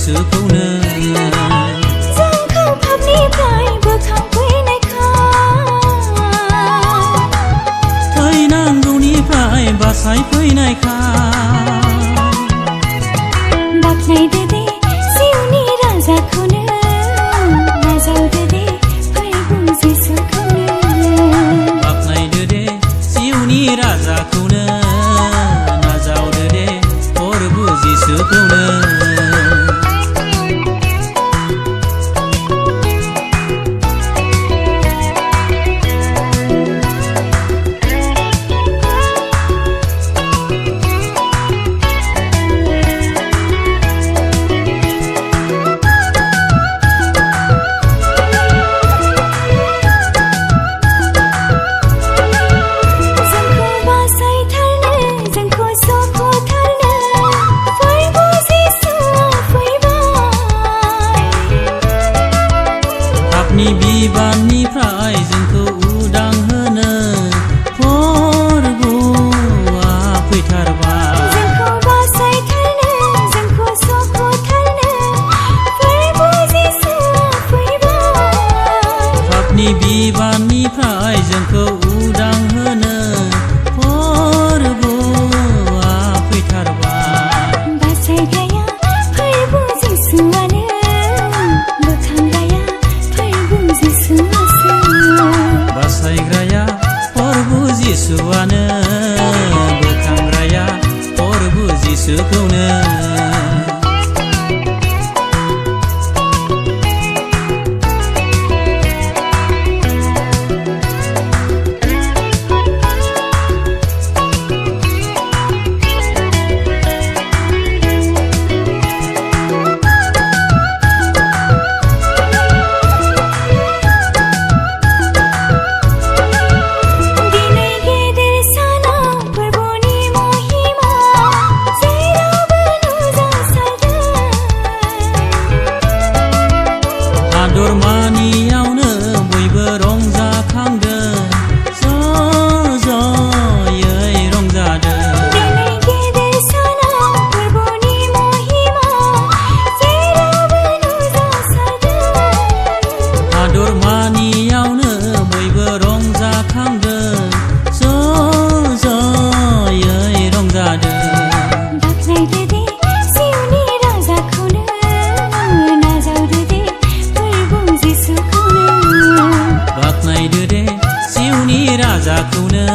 जिसुखौनो जोंखौ पापनिफ्राय बोखांफैनायखा थैनांगौनिफ्राय बासायफैनायखा बाख्नायदो दे जिउनि राजाखौनो नाजावदो दे फैगौ जिसुखौनो बाख्नायदो दे जिउनि राजाखौनो नाजावदो दे प्रभु जिसुखौनो बिबाननिफ्राय जोंखौ उदां होनो प्रभुआ फैथारबाय जोंखौ बासायथारनो जोंखौ सख'थारनो प्रभु जिसुआ फैबाय पापनि बिबाननिफ्राय जोंखौ उदां होनो प्रभुआ फैथारबाय बासायग्राया प्रभु जिसुआनो बासायग्राया प्रभु जिसुआनो बोखांग्राया प्रभु जिसुखौनो दरमानियावनो बयबो रंजाखांदों ज'यै रंजादों दिनै गेदेर सानाव प्रभुनि महिमा जेरावबो नुजासारदों दरमानियावनो बयबो रंजाखांदों ज'यै रंजादों बाख्नायदो दे जिउनि राजाखौनो नाजावदो दे बाख्नायदो दे जिउनि राजाखौनो